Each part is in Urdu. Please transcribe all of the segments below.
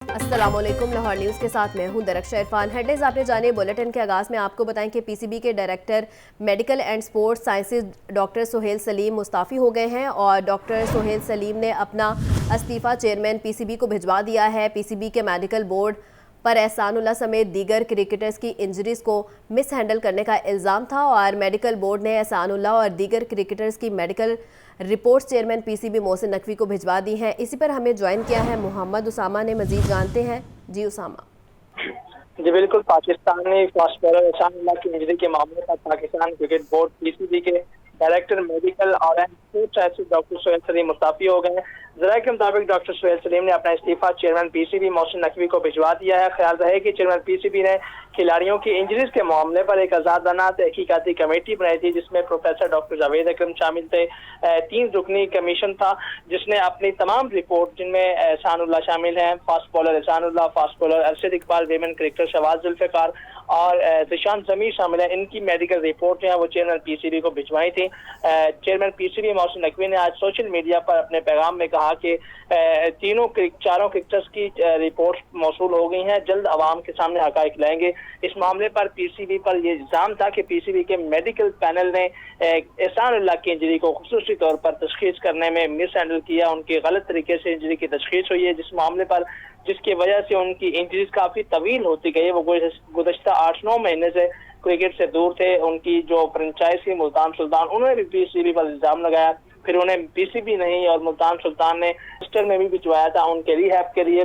السلام علیکم، لاہور نیوز کے ساتھ میں ہوں درخشہ عرفان۔ ہیڈلائنز آپ نے جانے، بلیٹن کے آغاز میں آپ کو بتائیں کہ پی سی بی کے director medical and sports sciences doctor Sohail Saleem مستعفی ہو گئے ہیں اور ڈاکٹر سہیل سلیم نے اپنا استعفیٰ چیئرمین پی سی بی کو بھجوا دیا ہے۔ پی سی بی کے میڈیکل بورڈ پر احسان اللہ سمیت دیگر کرکٹرز کی انجریز کو مس ہینڈل کرنے کا الزام تھا اور میڈیکل بورڈ نے احسان اللہ اور دیگر کرکٹرز کی medical reports chairman P C B Mohsin Naqvi کو بھجوا دی ہیں۔ اسی پر ہمیں جوائن کیا ہے محمد اسامہ نے، مزید جانتے ہیں۔ جی اسامہ۔ جی بالکل، پاکستانی فاسٹ بالر احسان اللہ کی انجری کے معاملے پر پاکستان کرکٹ بورڈ پی سی بی کے ڈائریکٹر میڈیکل اور سائنسز ڈاکٹر سہیل سلیم مستعفی ہو گئے ہیں۔ ذرائع کے مطابق ڈاکٹر سہیل سلیم نے اپنا استعفیٰ chairman P C B Mohsin Naqvi کو بھجوا دیا ہے۔ خیال رہے کہ چیئرمین پی سی بی نے کھلاڑیوں کی انجریز کے معاملے پر ایک آزادانہ تحقیقاتی کمیٹی بنائی تھی، جس میں پروفیسر ڈاکٹر جاوید اکرم شامل تھے۔ 3 رکنی کمیشن تھا جس نے اپنی تمام رپورٹ، جن میں احسان اللہ شامل ہیں، fast bowler Ihsanullah, fast bowler Arshad Iqbal, women cricketer Shahbaz Zulfiqar اور ذیشان ضمیر شامل ہیں، ان کی میڈیکل رپورٹ جو ہے وہ چیئرمین پی سی بی کو بھجوائی تھی۔ Chairman P C B Mohsin Naqvi نے آج سوشل میڈیا پر اپنے پیغام میں کہا کہ چاروں کرکٹرز کی رپورٹ موصول ہو گئی ہیں، جلد عوام کے سامنے حقائق لائیں گے۔ اس معاملے پر پی سی بی پر یہ الزام تھا کہ پی سی بی کے میڈیکل پینل نے احسان اللہ کی انجری کو خصوصی طور پر تشخیص کرنے میں مس ہینڈل کیا، ان کی غلط طریقے سے انجری کی تشخیص ہوئی ہے، جس معاملے پر جس کی وجہ سے ان کی انجریز کافی طویل ہوتی گئی۔ وہ گزشتہ 8-9 مہینے سے کرکٹ سے دور تھے۔ ان کی جو فرنچائز تھی ملتان سلطان، انہوں نے بھی پی سی بی پر الزام لگایا، پھر انہیں پی سی بی نہیں اور ملتان سلطان نے رجسٹر میں بھی بھجوایا تھا ان کے ریہیب کے لیے۔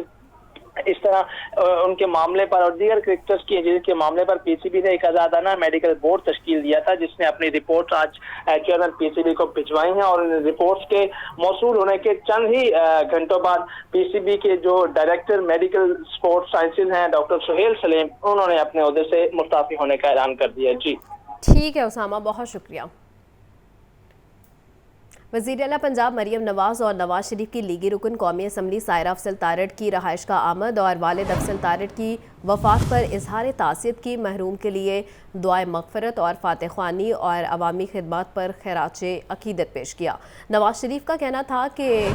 اس طرح ان کے معاملے پر اور دیگر کرکٹرز کی انجری کے معاملے پر پی سی بی نے ایک آزادانہ میڈیکل بورڈ تشکیل دیا تھا، جس نے اپنی رپورٹ آج چیئرمین پی سی بی کو بھجوائی ہیں اور ان رپورٹس کے موصول ہونے کے چند ہی گھنٹوں بعد پی سی بی کے جو ڈائریکٹر میڈیکل سپورٹس سائنسز ہیں ڈاکٹر سہیل سلیم، انہوں نے اپنے عہدے سے مستعفی ہونے کا اعلان کر دیا۔ جی ٹھیک ہے اسامہ، بہت شکریہ۔ وزیر اعلیٰ پنجاب مریم نواز اور نواز شریف کی لیگی رکن قومی اسمبلی سائرہ افضل تارڑ کی رہائش کا آمد اور والد افضل تارڑ کی وفات پر اظہار تعزیت کی، محروم کے لیے دعائے مغفرت اور فاتح خوانی اور عوامی خدمات پر خراج عقیدت پیش کیا۔ نواز شریف کا کہنا تھا کہ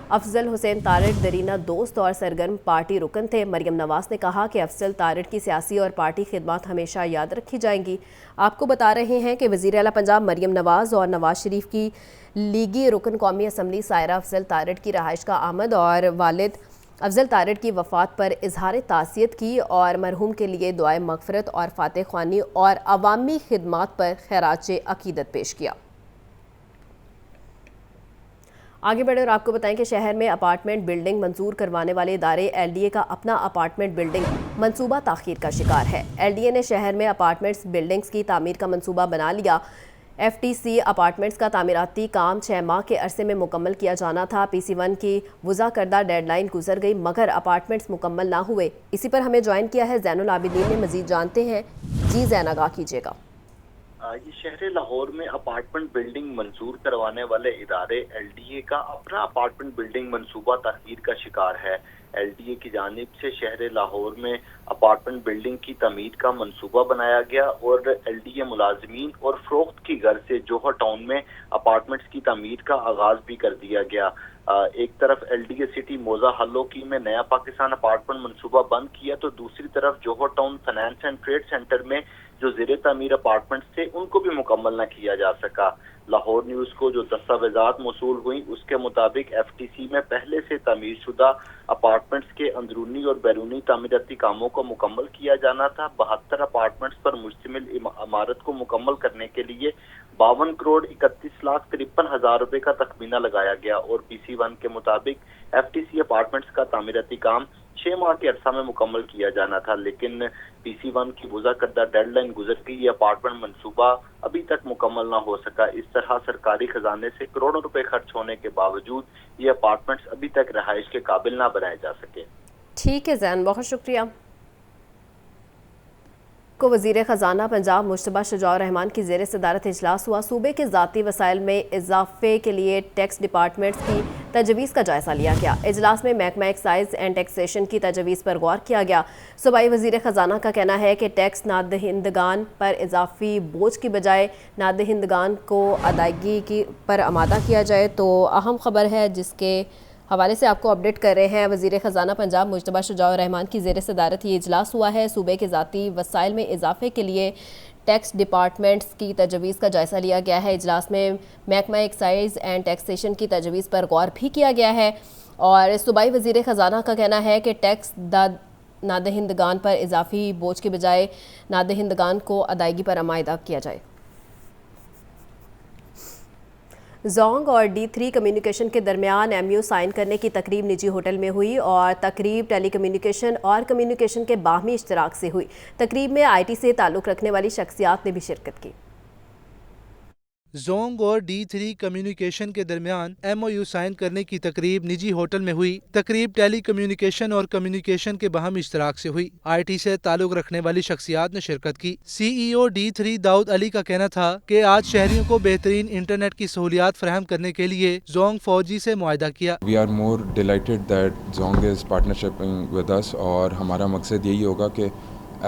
افضل حسین تارڑ درینہ دوست اور سرگرم پارٹی رکن تھے۔ مریم نواز نے کہا کہ افضل تارڑ کی سیاسی اور پارٹی خدمات ہمیشہ یاد رکھی جائیں گی۔ آپ کو بتا رہے ہیں کہ وزیر اعلیٰ پنجاب مریم نواز اور نواز شریف کی لیگی رکن قومی اسمبلی سائرہ افضل تارڑ کی رہائش کا آمد اور والد افضل تارڑ کی وفات پر اظہار تعزیت کی اور مرحوم کے لیے دعائے مغفرت اور فاتح خوانی اور عوامی خدمات پر خراج عقیدت پیش کیا۔ آگے بڑھے اور آپ کو بتائیں کہ شہر میں اپارٹمنٹ بلڈنگ منظور کروانے والے ادارے ایل ڈی اے کا اپنا اپارٹمنٹ بلڈنگ منصوبہ تاخیر کا شکار ہے۔ ایل ڈی اے نے شہر میں اپارٹمنٹس بلڈنگز کی تعمیر کا منصوبہ بنا لیا۔ ایف ٹی سی اپارٹمنٹس کا تعمیراتی کام 6 ماہ کے عرصے میں مکمل کیا جانا تھا۔ پی سی 1 کی وضع کردہ ڈیڈ لائن گزر گئی مگر اپارٹمنٹس مکمل نہ ہوئے۔ اسی پر ہمیں جوائن کیا ہے زین العابدین نے، مزید جانتے ہیں۔ جی زین، آگاہ کیجیے گا۔ یہ شہر لاہور میں اپارٹمنٹ بلڈنگ منظور کروانے والے ادارے ایل ڈی اے کا اپنا اپارٹمنٹ بلڈنگ منصوبہ تاخیر کا شکار ہے۔ ایل ڈی اے کی جانب سے شہر لاہور میں اپارٹمنٹ بلڈنگ کی تعمیر کا منصوبہ بنایا گیا اور ایل ڈی اے ملازمین اور فروخت کی غرض سے جوہر ٹاؤن میں اپارٹمنٹس کی تعمیر کا آغاز بھی کر دیا گیا۔ ایک طرف ایل ڈی اے سٹی موزہ ہلوکی میں نیا پاکستان اپارٹمنٹ منصوبہ بند کیا تو دوسری طرف Johar town finance and trade centre میں جو زیر تعمیر اپارٹمنٹس تھے ان کو بھی مکمل نہ کیا جا سکا۔ لاہور نیوز کو جو دستاویزات موصول ہوئیں اس کے مطابق ایف ٹی سی میں پہلے سے تعمیر شدہ اپارٹمنٹس کے اندرونی اور بیرونی تعمیراتی کاموں کو مکمل کیا جانا تھا۔ 72 اپارٹمنٹس پر مشتمل عمارت کو مکمل کرنے کے لیے 52 کروڑ 31 لاکھ 53 ہزار روپے کا تخمینہ لگایا گیا اور پی سی 1 کے مطابق ایف ٹی سی اپارٹمنٹس کا تعمیراتی کام 6 ماہ کے عرصہ میں مکمل کیا جانا تھا، لیکن پی سی 1 کی وضع کردہ ڈیڈ لائن گزر گئی۔ یہ اپارٹمنٹ منصوبہ ابھی تک مکمل نہ ہو سکا۔ اس طرح سرکاری خزانے سے کروڑوں روپے خرچ ہونے کے باوجود یہ اپارٹمنٹس ابھی تک رہائش کے قابل نہ بنائے جا سکے۔ ٹھیک ہے زین، بہت شکریہ۔ کو وزیر خزانہ پنجاب مشتبہ شجاع الرحمان کی زیر صدارت اجلاس ہوا۔ صوبے کے ذاتی وسائل میں اضافے کے لیے ٹیکس ڈپارٹمنٹس کی تجویز کا جائزہ لیا گیا۔ اجلاس میں محکمہ ایکسائز اینڈ ٹیکسیشن کی تجویز پر غور کیا گیا۔ صوبائی وزیر خزانہ کا کہنا ہے کہ ٹیکس نادہندگان پر اضافی بوجھ کی بجائے نادہندگان کو ادائیگی پر آمادہ کیا جائے۔ تو اہم خبر ہے جس کے حوالے سے آپ کو اپڈیٹ کر رہے ہیں. وزیر خزانہ پنجاب مجتبیٰ شجاع الرحمان کی زیر صدارت یہ اجلاس ہوا ہے. صوبے کے ذاتی وسائل میں اضافے کے لیے ٹیکس ڈپارٹمنٹس کی تجویز کا جائزہ لیا گیا ہے. اجلاس میں محکمہ ایکسائز اینڈ ٹیکسیشن کی تجویز پر غور بھی کیا گیا ہے اور صوبائی وزیر خزانہ کا کہنا ہے کہ ٹیکس نادہندگان پر اضافی بوجھ کے بجائے نادہندگان کو ادائیگی پر عمائدہ کیا جائے. زونگ اور D3 کمیونیکیشن کے درمیان MOU سائن کرنے کی تقریب نجی ہوٹل میں ہوئی اور تقریب ٹیلی کمیونیکیشن اور کمیونیکیشن کے باہمی اشتراک سے ہوئی. تقریب میں IT سے تعلق رکھنے والی شخصیات نے بھی شرکت کی. زونگ اور D3 کمیونیکیشن کے درمیان MOU سائن کرنے کی تقریب نجی ہوٹل میں ہوئی. تقریب ٹیلی کمیونیکیشن اور کمیونیکیشن کے باہمی اشتراک سے ہوئی. IT سے تعلق رکھنے والی شخصیات نے شرکت کی. CEO D3 داؤد علی کا کہنا تھا کہ آج شہریوں کو بہترین انٹرنیٹ کی سہولیات فراہم کرنے کے لیے زونگ 4G سے معاہدہ کیا. We are more delighted that Zong is partnershiping with us اور ہمارا مقصد یہی ہوگا کہ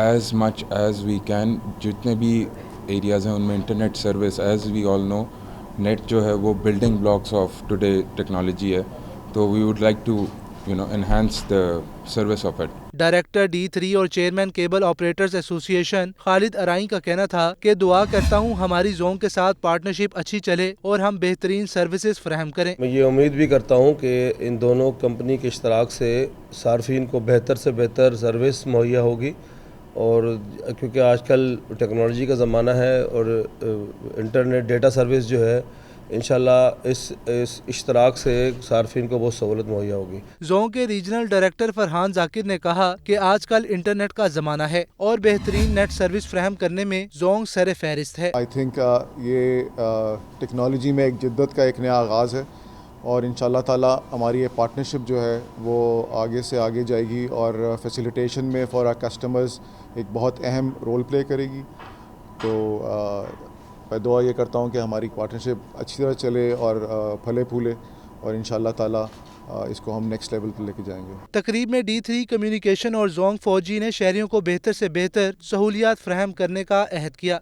as much as we can جتنے بھی ایریاز ہیں ان میں internet service as we all know net جو ہے وہ building blocks of today technology ہے تو we would like to enhance the service of it. Director D3 اور چیئرمین کیبل آپریٹرز ایسوسی ایشن خالد ارائیں کا کہنا تھا کہ دعا کرتا ہوں ہماری زونگ کے ساتھ پارٹنرشپ اچھی چلے اور ہم بہترین سروسز فراہم کریں. میں یہ امید بھی کرتا ہوں کہ ان دونوں کمپنی کے اشتراک سے صارفین کو بہتر سے بہتر سروس مہیا ہوگی اور کیونکہ آج کل ٹیکنالوجی کا زمانہ ہے اور انٹرنیٹ ڈیٹا سروس جو ہے انشاءاللہ اس اشتراک سے صارفین کو بہت سہولت مہیا ہوگی. زونگ کے ریجنل ڈائریکٹر فرحان ذاکر نے کہا کہ آج کل انٹرنیٹ کا زمانہ ہے اور بہترین نیٹ سروس فراہم کرنے میں زونگ سر فہرست ہے. آئی تھنک یہ ٹیکنالوجی میں ایک جدت کا ایک نیا آغاز ہے اور انشاءاللہ تعالی ہماری یہ پارٹنرشپ جو ہے وہ آگے سے آگے جائے گی اور فیسیلیٹیشن میں فار آر کسٹمرز ایک بہت اہم رول پلے کرے گی. تو میں دعا یہ کرتا ہوں کہ ہماری پارٹنرشپ اچھی طرح چلے اور پھلے پھولے اور انشاءاللہ تعالی اس کو ہم نیکسٹ لیول پہ لے کے جائیں گے. تقریب میں D3 کمیونیکیشن اور زونگ 4G نے شہریوں کو بہتر سے بہتر سہولیات فراہم کرنے کا عہد کیا.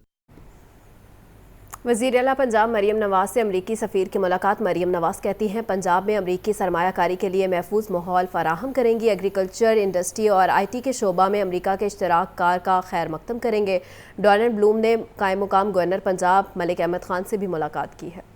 وزیر اعلیٰ پنجاب مریم نواز سے امریکی سفیر کی ملاقات. مریم نواز کہتی ہیں پنجاب میں امریکی سرمایہ کاری کے لیے محفوظ ماحول فراہم کریں گی. ایگریکلچر انڈسٹری اور IT کے شعبہ میں امریکہ کے اشتراک کار کا خیر مقدم کریں گے. ڈونلڈ بلوم نے قائم مقام گورنر پنجاب ملک احمد خان سے بھی ملاقات کی ہے.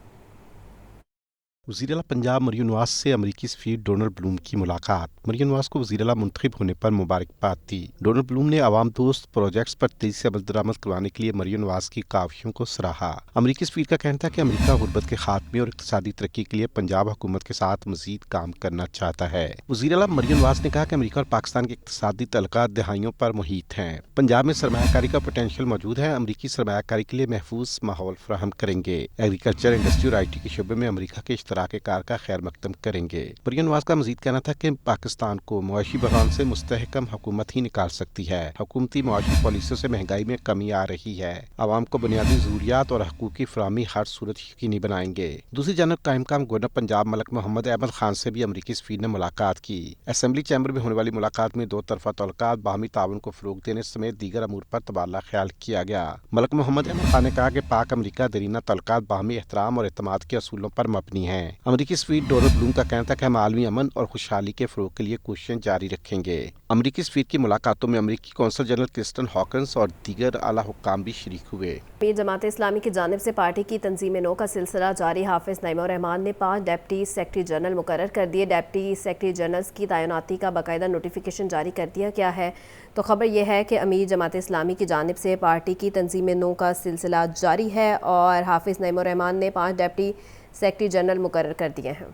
وزیر اعلیٰ پنجاب مریم نواز سے امریکی سفیر ڈونلڈ بلوم کی ملاقات. مریم نواز کو وزیر اعلیٰ منتخب ہونے پر مبارکباد دی. ڈونلڈ بلوم نے عوام دوست پروجیکٹس پر تیزی سے عمل درآمد کروانے کے لیے مریم نواز کی کاوشوں کو سراہا. امریکی سفیر کا کہنا تھا کہ امریکہ غربت کے خاتمے اور اقتصادی ترقی کے لیے پنجاب حکومت کے ساتھ مزید کام کرنا چاہتا ہے. وزیر اعلیٰ مریم نواز نے کہا کہ امریکہ اور پاکستان کے اقتصادی تعلقات دہائیوں پر محیط ہیں. پنجاب میں سرمایہ کاری کا پوٹینشیل موجود ہے. امریکی سرمایہ کاری کے لیے محفوظ ماحول فراہم کریں گے. ایگریکلچر انڈسٹری اور IT کے شعبے میں امریکہ کے اشتراک کار کا خیر مقدم کریں گے. مریم نواز کا مزید کہنا تھا کہ پاکستان کو معاشی بحران سے مستحکم حکومت ہی نکال سکتی ہے. حکومتی معاشی پالیسیوں سے مہنگائی میں کمی آ رہی ہے. عوام کو بنیادی ضروریات اور حقوق کی فراہمی ہر صورت یقینی بنائیں گے. دوسری جانب قائم مقام گورنر پنجاب ملک محمد احمد خان سے بھی امریکی سفیر نے ملاقات کی. اسمبلی چیمبر میں ہونے والی ملاقات میں دو طرفہ تعلقات باہمی تعاون کو فروغ دینے سمیت دیگر امور پر تبادلہ خیال کیا گیا. ملک محمد احمد خان نے کہا کہ پاک امریکہ دیرینہ تعلقات باہمی احترام اور اعتماد کے اصولوں پر مبنی ہیں. امریکی سفیر ڈونلڈ بلوم کا کہنا تھا کہ ہم عالمی امن اور خوشحالی کے فروغ کے لیے کوششیں جاری رکھیں گے. امریکی سفیر کی ملاقاتوں میں امریکی کونسل جنرل کرسٹن ہاکنس اور دیگر اعلیٰ حکام بھی شریک ہوئے. جماعت اسلامی کی جانب سے پارٹی کی تنظیم نو کا سلسلہ جاری. حافظ نعیم الرحمان نے 5 ڈپٹی سیکرٹری جنرل مقرر کر دیے. ڈپٹی سیکرٹری جنرلز کی تعیناتی کا باقاعدہ نوٹیفیکیشن جاری کر دیا گیا ہے. تو خبر یہ ہے کہ امیر جماعت اسلامی کی جانب سے پارٹی کی تنظیم نو کا سلسلہ جاری ہے اور حافظ نعیم الرحمان نے 5 ڈپٹی سیکرٹری جنرل مقرر کر دیے ہیں.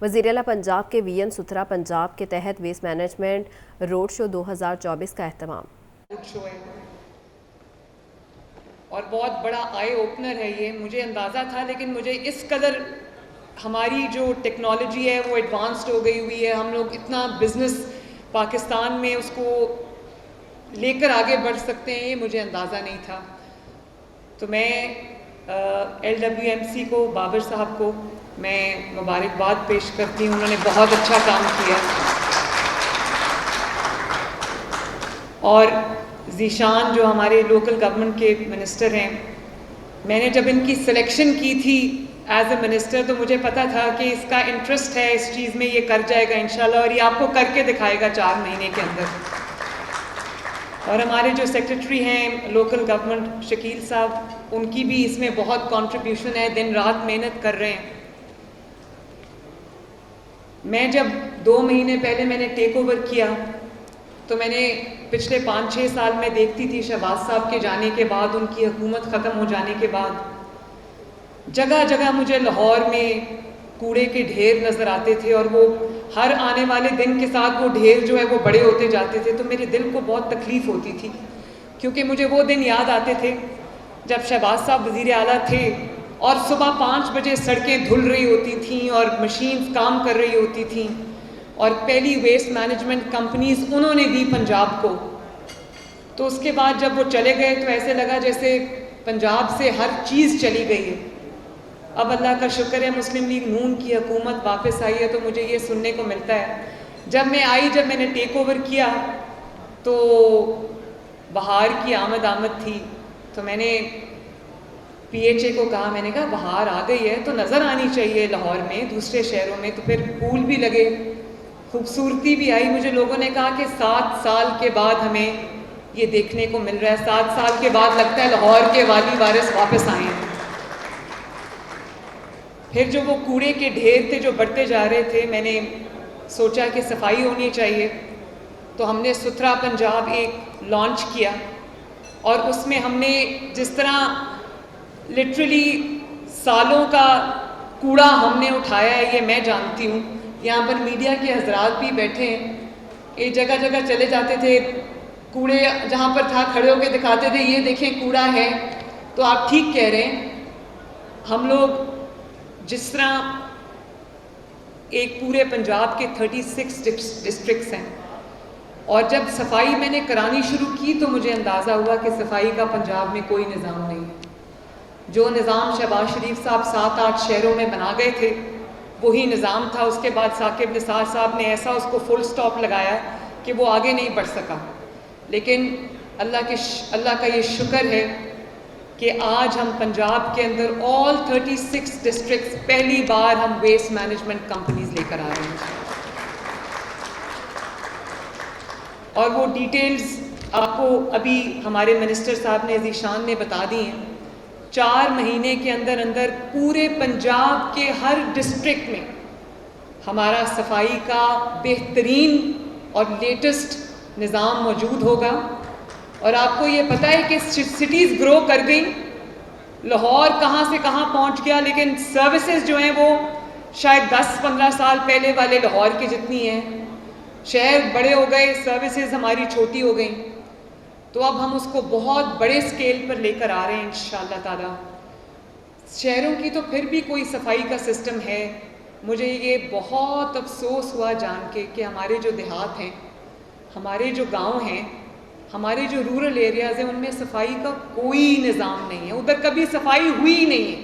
وزیر اعلیٰ پنجاب کے وی این ستھرا پنجاب کے تحت ویسٹ مینجمنٹ روڈ شو 2024 کا اہتمام. اور بہت بڑا آئی اوپنر ہے یہ. مجھے اندازہ تھا لیکن مجھے اس قدر ہماری جو ٹیکنالوجی ہے وہ ایڈوانسڈ ہو گئی ہوئی ہے. ہم لوگ اتنا بزنس پاکستان میں اس کو لے کر آگے بڑھ سکتے ہیں یہ مجھے اندازہ نہیں تھا. تو میں LWMC کو بابر صاحب کو میں مبارکباد پیش کرتی ہوں. انہوں نے بہت اچھا کام کیا. اور ذیشان جو ہمارے لوکل گورنمنٹ کے منسٹر ہیں, میں نے جب ان کی سلیکشن کی تھی ایز اے منسٹر تو مجھے پتا تھا کہ اس کا انٹرسٹ ہے اس چیز میں, یہ کر جائے گا انشاءاللہ, اور یہ آپ کو کر کے دکھائے گا 4 مہینے کے اندر. اور ہمارے جو سیکریٹری ہیں لوکل گورنمنٹ شکیل صاحب, ان کی بھی اس میں بہت کنٹریبیوشن ہے, دن رات محنت کر رہے ہیں. میں جب 2 مہینے پہلے میں نے ٹیک اوور کیا تو میں نے پچھلے 5-6 سال میں دیکھتی تھی شہباز صاحب کے جانے کے بعد, ان کی حکومت ختم ہو جانے کے بعد, جگہ جگہ مجھے لاہور میں کوڑے کے ڈھیر نظر آتے تھے, اور وہ ہر آنے والے دن کے ساتھ وہ ڈھیر جو ہے وہ بڑے ہوتے جاتے تھے. تو میرے دل کو بہت تکلیف ہوتی تھی, کیونکہ مجھے وہ دن یاد آتے تھے جب شہباز صاحب وزیر اعلیٰ تھے اور صبح 5 بجے سڑکیں دھل رہی ہوتی تھیں اور مشینز کام کر رہی ہوتی تھیں, اور پہلی ویسٹ مینجمنٹ کمپنیز انہوں نے دی پنجاب کو. تو اس کے بعد جب وہ چلے گئے تو ایسے لگا جیسے پنجاب سے ہر چیز چلی گئی ہے. اب اللہ کا شکر ہے مسلم لیگ نون کی حکومت واپس آئی ہے, تو مجھے یہ سننے کو ملتا ہے. جب میں نے ٹیک اوور کیا تو بہار کی آمد تھی, تو میں نے پی ایچ اے کو کہا, میں نے کہا بہار آ گئی ہے تو نظر آنی چاہیے لاہور میں, دوسرے شہروں میں, تو پھر پھول بھی لگے, خوبصورتی بھی آئی. مجھے لوگوں نے کہا کہ 7 سال کے بعد ہمیں یہ دیکھنے کو مل رہا ہے, 7 سال کے بعد لگتا ہے لاہور کے والی وارث واپس آئے ہیں. پھر جو وہ کوڑے کے ڈھیر تھے جو بڑھتے جا رہے تھے, میں نے سوچا کہ صفائی ہونی چاہیے, تو ہم نے ستھرا پنجاب ایک لانچ کیا, اور اس میں ہم نے جس طرح لٹرلی سالوں کا کوڑا ہم نے اٹھایا ہے, یہ میں جانتی ہوں. یہاں پر میڈیا کے حضرات بھی بیٹھے ہیں, یہ جگہ جگہ چلے جاتے تھے, کوڑے جہاں پر تھا کھڑے ہو کے دکھاتے تھے, یہ دیکھیں کوڑا ہے. تو آپ ٹھیک کہہ رہے ہیں, ہم لوگ جس طرح ایک پورے پنجاب کے 36 ڈسٹرکٹس ہیں, اور جب صفائی میں نے کرانی شروع کی تو مجھے اندازہ ہوا کہ صفائی کا پنجاب میں کوئی نظام نہیں ہے. جو نظام شہباز شریف صاحب 7-8 شہروں میں بنا گئے تھے وہی نظام تھا. اس کے بعد ثاقب نثار صاحب نے ایسا اس کو فل سٹاپ لگایا کہ وہ آگے نہیں بڑھ سکا. لیکن اللہ کا یہ شکر ہے کہ آج ہم پنجاب کے اندر آل 36 ڈسٹرکٹس پہلی بار ہم ویسٹ مینجمنٹ کمپنیز لے کر آ رہے ہیں. اور وہ ڈیٹیلز آپ کو ابھی ہمارے منسٹر صاحب نے ذیشان نے بتا دی ہیں. 4 مہینے کے اندر پورے پنجاب کے ہر ڈسٹرکٹ میں ہمارا صفائی کا بہترین اور لیٹسٹ نظام موجود ہوگا. اور آپ کو یہ پتہ ہے کہ سٹیز گرو کر گئیں, لاہور کہاں سے کہاں پہنچ گیا, لیکن سروسز جو ہیں وہ شاید 10-15 سال پہلے والے لاہور کی جتنی ہیں. شہر بڑے ہو گئے, سروسز ہماری چھوٹی ہو گئیں. تو اب ہم اس کو بہت بڑے سکیل پر لے کر آ رہے ہیں انشاءاللہ تعالی. شہروں کی تو پھر بھی کوئی صفائی کا سسٹم ہے. مجھے یہ بہت افسوس ہوا جان کے کہ ہمارے جو دیہات ہیں, ہمارے جو گاؤں ہیں, ہمارے جو رورل ایریاز ہیں, ان میں صفائی کا کوئی نظام نہیں ہے, ادھر کبھی صفائی ہوئی ہی نہیں ہے.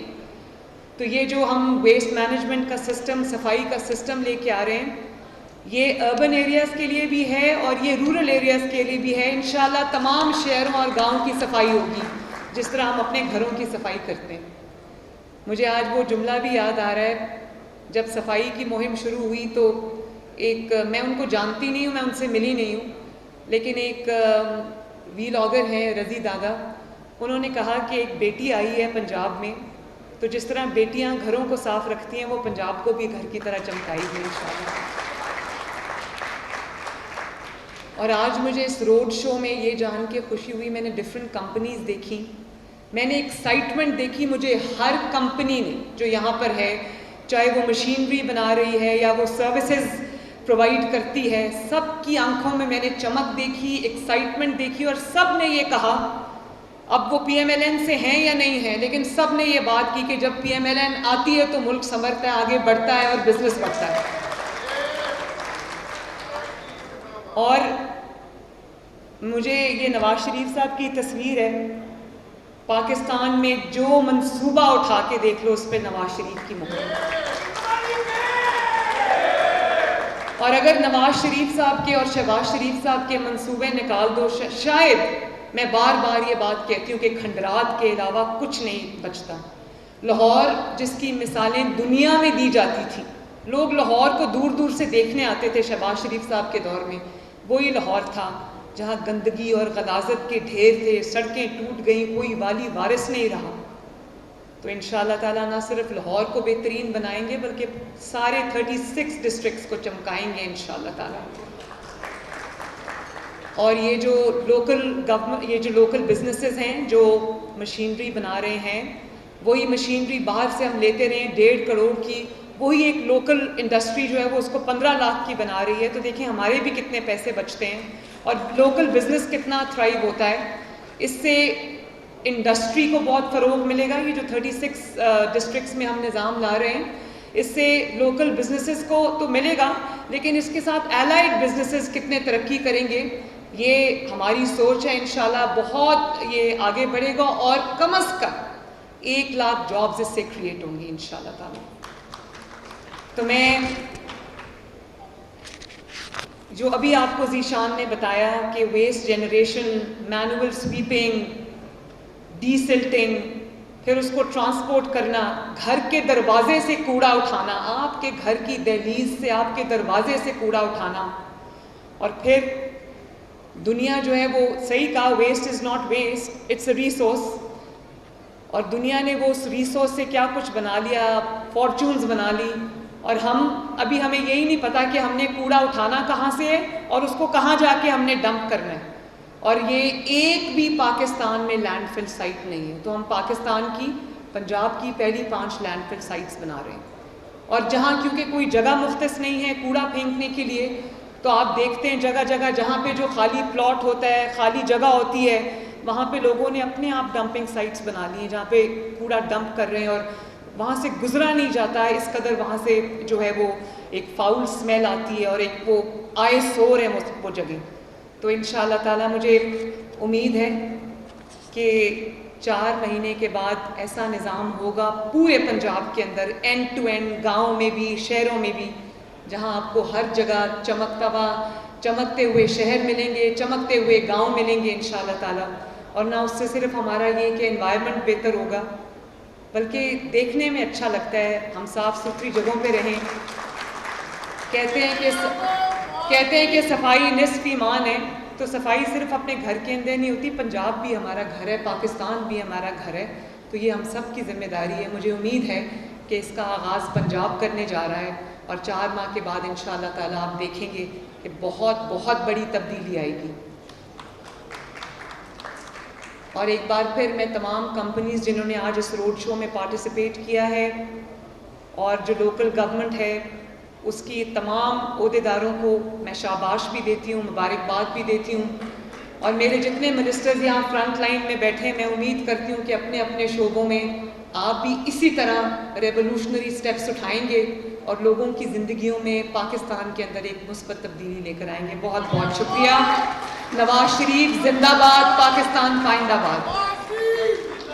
تو یہ جو ہم ویسٹ مینجمنٹ کا سسٹم, صفائی کا سسٹم لے کے آ رہے ہیں, یہ اربن ایریاز کے لیے بھی ہے اور یہ رورل ایریاز کے لیے بھی ہے. انشاءاللہ تمام شہروں اور گاؤں کی صفائی ہوگی جس طرح ہم اپنے گھروں کی صفائی کرتے ہیں. مجھے آج وہ جملہ بھی یاد آ رہا ہے, جب صفائی کی مہم شروع ہوئی تو میں ان کو جانتی نہیں ہوں, میں ان سے ملی نہیں ہوں, لیکن ایک ویلاگر ہیں رضی دادا, انہوں نے کہا کہ ایک بیٹی آئی ہے پنجاب میں, تو جس طرح بیٹیاں گھروں کو صاف رکھتی ہیں وہ پنجاب کو بھی گھر کی طرح چمکائی گئی انشاءاللہ. اور آج مجھے اس روڈ شو میں یہ جان کے خوشی ہوئی, میں نے ڈفرینٹ کمپنیز دیکھی, میں نے ایکسائٹمنٹ دیکھی. مجھے ہر کمپنی نے جو یہاں پر ہے, چاہے وہ مشینری بنا رہی ہے یا وہ سروسز پرووائڈ کرتی ہے, سب کی آنکھوں میں نے چمک دیکھی, ایکسائٹمنٹ دیکھی, اور سب نے یہ کہا, اب وہ پی ایم ایل این سے ہیں یا نہیں ہیں, لیکن سب نے یہ بات کی کہ جب پی ایم ایل این آتی ہے تو ملک سنورتا ہے, آگے بڑھتا ہے اور بزنس بڑھتا ہے. اور مجھے یہ نواز شریف صاحب کی تصویر ہے, پاکستان میں جو منصوبہ اٹھا کے دیکھ لو اس پہ نواز شریف کی مہر. اور اگر نواز شریف صاحب کے اور شہباز شریف صاحب کے منصوبے نکال دو, شاید میں بار بار یہ بات کہتی ہوں کہ کھنڈرات کے علاوہ کچھ نہیں بچتا. لاہور جس کی مثالیں دنیا میں دی جاتی تھیں، لوگ لاہور کو دور دور سے دیکھنے آتے تھے شہباز شریف صاحب کے دور میں، وہی لاہور تھا جہاں گندگی اور غلاظت کے ڈھیر تھے، سڑکیں ٹوٹ گئیں، کوئی والی وارث نہیں رہا. تو انشاءاللہ تعالیٰ نہ صرف لاہور کو بہترین بنائیں گے بلکہ سارے 36 ڈسٹرکٹس کو چمکائیں گے انشاءاللہ تعالیٰ. اور یہ جو لوکل بزنسز ہیں جو مشینری بنا رہے ہیں، وہی مشینری باہر سے ہم لیتے رہے 1.5 کروڑ کی، وہی ایک لوکل انڈسٹری جو ہے وہ اس کو 15 لاکھ کی بنا رہی ہے. تو دیکھیں ہمارے بھی کتنے پیسے بچتے ہیں اور لوکل بزنس کتنا تھرائیو ہوتا ہے. اس سے انڈسٹری کو بہت فروغ ملے گا. یہ جو 36 ڈسٹرکٹس میں ہم نظام لا رہے ہیں، اس سے لوکل بزنسز کو تو ملے گا، لیکن اس کے ساتھ الائڈ بزنسز کتنے ترقی کریں گے، یہ ہماری سوچ ہے. انشاءاللہ بہت یہ آگے بڑھے گا اور کم از کم 1 لاکھ جابز اس سے کریٹ ہوں گی انشاءاللہ تعالیٰ. تو میں جو ابھی آپ کو ذیشان نے بتایا کہ waste generation, manual sweeping, desilting, پھر اس کو ٹرانسپورٹ کرنا، گھر کے دروازے سے کوڑا اٹھانا، آپ کے گھر کی دہلیز سے، آپ کے دروازے سے کوڑا اٹھانا، اور پھر دنیا جو ہے وہ صحیح کہا، waste is not waste, it's a resource. اور دنیا نے وہ اس ریسورس سے کیا کچھ بنا لیا، فارچونز بنا لی، اور ہمیں یہی نہیں پتا کہ ہم نے کوڑا اٹھانا کہاں سے ہے اور اس کو کہاں جا کے ہم نے ڈمپ کرنا ہے. اور یہ ایک بھی پاکستان میں لینڈ فل سائٹ نہیں ہے. تو ہم پاکستان کی، پنجاب کی پہلی 5 لینڈ فل سائٹس بنا رہے ہیں. اور جہاں کیونکہ کوئی جگہ مختص نہیں ہے کوڑا پھینکنے کے لیے، تو آپ دیکھتے ہیں جگہ جگہ جہاں پہ جو خالی پلاٹ ہوتا ہے، خالی جگہ ہوتی ہے، وہاں پہ لوگوں نے اپنے آپ ڈمپنگ سائٹس بنا لی ہیں جہاں پہ کوڑا ڈمپ کر رہے ہیں، اور وہاں سے گزرا نہیں جاتا ہے. اس قدر وہاں سے جو ہے وہ ایک فاؤل سمیل آتی ہے اور ایک وہ آئے سور ہے وہ جگہ. تو انشاءاللہ تعالیٰ مجھے امید ہے کہ 4 مہینے کے بعد ایسا نظام ہوگا پورے پنجاب کے اندر، اینڈ ٹو اینڈ، گاؤں میں بھی، شہروں میں بھی، جہاں آپ کو ہر جگہ چمکتے ہوئے شہر ملیں گے، چمکتے ہوئے گاؤں ملیں گے انشاءاللہ تعالیٰ. اور نہ اس سے صرف ہمارا یہ کہ انوائرمنٹ بہتر ہوگا، بلکہ دیکھنے میں اچھا لگتا ہے. ہم صاف ستھری جگہوں پہ رہیں. کہتے ہیں کہ صفائی نصف ایمان ہے. تو صفائی صرف اپنے گھر کے اندر نہیں ہوتی، پنجاب بھی ہمارا گھر ہے، پاکستان بھی ہمارا گھر ہے. تو یہ ہم سب کی ذمہ داری ہے. مجھے امید ہے کہ اس کا آغاز پنجاب کرنے جا رہا ہے، اور 4 ماہ کے بعد انشاءاللہ تعالیٰ آپ دیکھیں گے کہ بہت بہت بڑی تبدیلی آئے گی. اور ایک بار پھر میں تمام کمپنیز جنہوں نے آج اس روڈ شو میں پارٹیسپیٹ کیا ہے، اور جو لوکل گورنمنٹ ہے اس کی تمام عہدیداروں کو میں شاباش بھی دیتی ہوں، مبارکباد بھی دیتی ہوں. اور میرے جتنے منسٹرز یہاں فرنٹ لائن میں بیٹھے، میں امید کرتی ہوں کہ اپنے اپنے شعبوں میں آپ بھی اسی طرح ریولوشنری سٹیپس اٹھائیں گے اور لوگوں کی زندگیوں میں پاکستان کے اندر ایک مثبت تبدیلی لے کر آئیں گے. بہت بہت شکریہ. نواز شریف زندہ باد، پاکستان پائندہ باد.